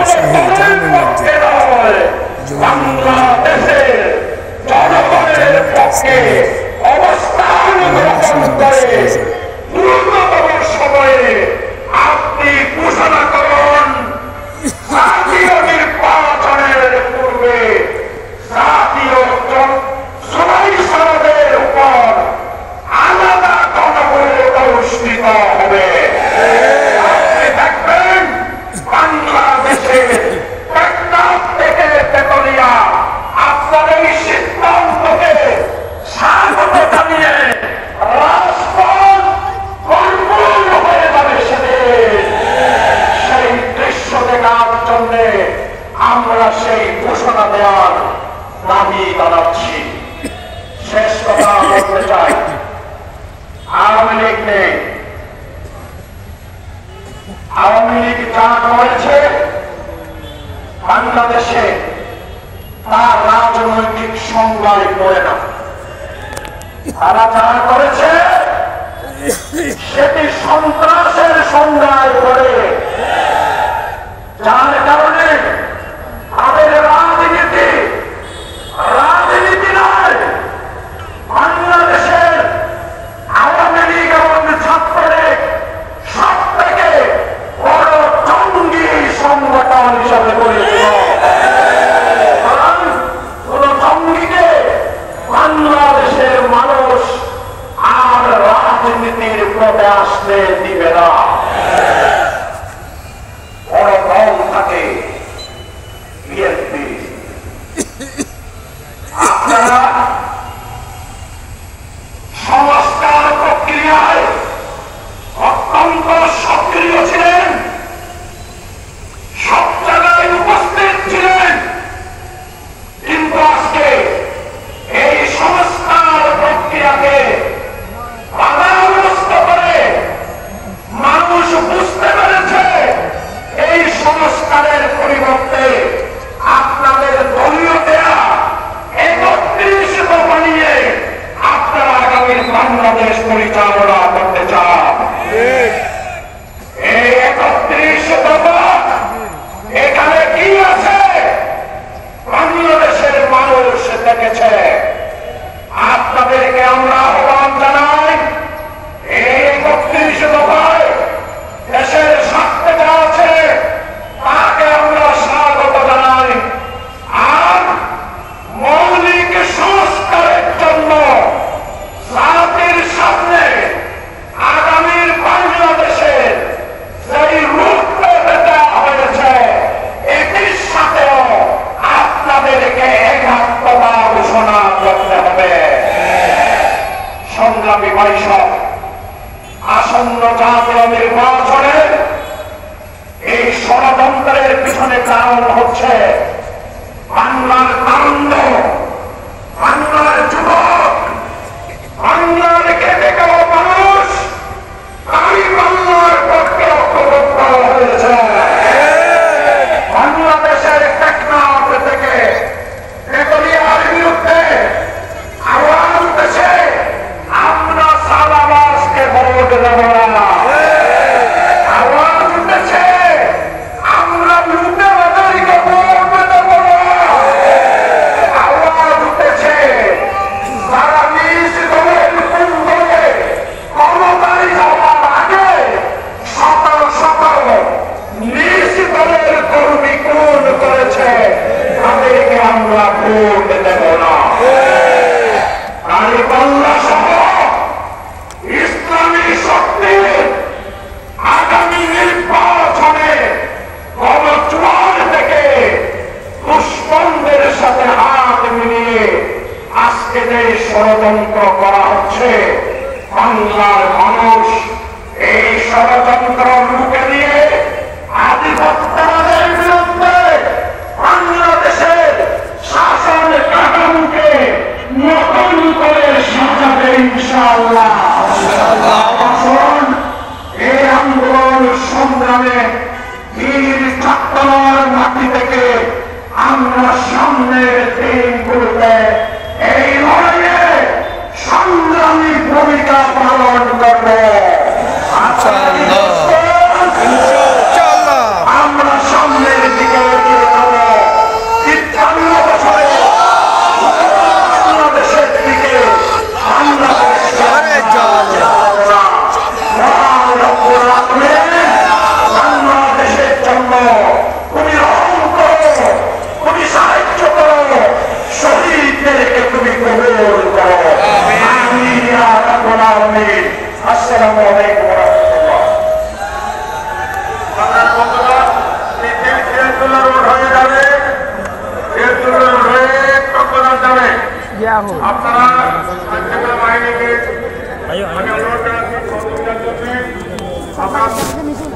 শাহী জামে মসজিদ বাংলাদেশের জনগণের পক্ষে অবস্থান গ্রহণ করে দ্রুততম সময়ে আপনি ঘোষণা করুন জাতীয় নির্বাচনের পূর্বে জাতীয় জুলাই সনদের উপর আলাদা গণভোট অনুষ্ঠিত হবে। আপনি দেখবেন বাংলাদেশের টেকনাফ থেকে তেতুলিয়া আপনার এই সিদ্ধান্তকে স্বাগত জানিয়ে রাজপথ ভরপুর হয়ে যাবে সেদিন। সেই দৃশ্য দেখার জন্য আমরা সেই ঘোষণা দেওয়ার দাবি জানাচ্ছি। শেষ কথা বলতে চাই, আওয়ামী লীগ নেই। আওয়ামী লীগ যা করেছে বাংলাদেশে তার রাজনৈতিক সংজ্ঞায় পড়ে না। তারা যা করেছে সেটি সন্ত্রাসের সংজ্ঞায় পড়ে, যার কারণে তাদের রাজনীতি নয়। বাংলাদেশের আওয়ামী লীগ এবং ছাত্রলীগ সব থেকে বড় জঙ্গি সংগঠন হিসাবে পরিচিত। কোন জঙ্গিকে বাংলাদেশের মানুষ আর রাজনীতির পথে আসতে দিবে না। বড় দল থাকে বিএনপি। আপনারা সংস্কার প্রক্রিয়ায় অত্যন্ত সক্রিয় ছিলেন, সব জায়গায় উপস্থিত ছিলেন, কিন্তু আজকে এই সংস্কার প্রক্রিয়াকে বাধাগ্রস্ত করে মানুষ বুঝতে পেরেছে এই সংস্কারের পরিবর্তে আপনাদের দলীয় দেয়া ৩১ দফা নিয়ে আপনারা আগামীর বাংলাদেশ পরিচালনা করতে চান। এই ৩১ দফা এখানে কি আছে বাংলাদেশের মানুষ দেখেছে। আপনাদেরকে আমরা আহ্বান জানাই, এই ৩১ দফায় দেশের স্বার্থে যা আছে তাকে আমরা স্বাগত জানাই। আর মৌলিক সংস্কারের জন্য জাতির সামনে আগামীর বাংলাদেশের যেই রূপরেখ দেওয়া হয়েছে এটির সাথেও আপনাদেরকে একাত্মতা ঘোষণা করতে হবে। সংগ্রামী ভাইসব, আসন্ন জাতীয় নির্বাচনে এই ষড়যন্ত্রের পিছনে কারণ হচ্ছে বাংলার তারুণ্য, বাংলার যুবক, বাংলার খেটে খাওয়া মানুষ তাই বাংলার পক্ষে ঐক্যবদ্ধ হয়েছে। বাংলাদেশের টেকনাফ থেকে তেতুলিয়ার বিরুদ্ধে আওয়াজ উঠেছে, আমরা সালাবাসকে ভোট দেব না। আওয়াজ উঠেছে, আমরা লুটেরাদেরকে ভোট দেব না। আওয়াজ উঠেছে, যারা নিজ দলের কুণ্ডলে ক্ষমতায় যাওয়ার আগে শত শত নিজ দলের কর্মী খুন করেছে, তাদেরকে আমরা ভোট দেব না। দাঁড়িপাল্লা সহ ইসলামী শক্তির আগামী নির্বাচনে গণজোয়ার থেকে দুশ্মনদের সাথে হাত মিলিয়ে আজকে যে ষড়যন্ত্র করা হচ্ছে, বাংলার মানুষ এই ষড়যন্ত্র রুখে দিয়ে আধিপত্যবাদের বিরুদ্ধে বাংলাদেশের শাসন কাঠামোকে নতুন করে সাজাবে ইনশাআল্লাহ। আসুন এই আন্দোলন সংগ্রামে বীর ছাত্রর মাটি থেকে আমরা সামনের দিনগুলোতে এই লড়াইয়ে সংগ্রামী ভূমিকা পালন করব। আমরা সামনের দিকে আপনারা আইনশৃঙ্খলা বাহিনীকে আমি অনুরোধ জানাচ্ছি সহযোগিতার জন্য।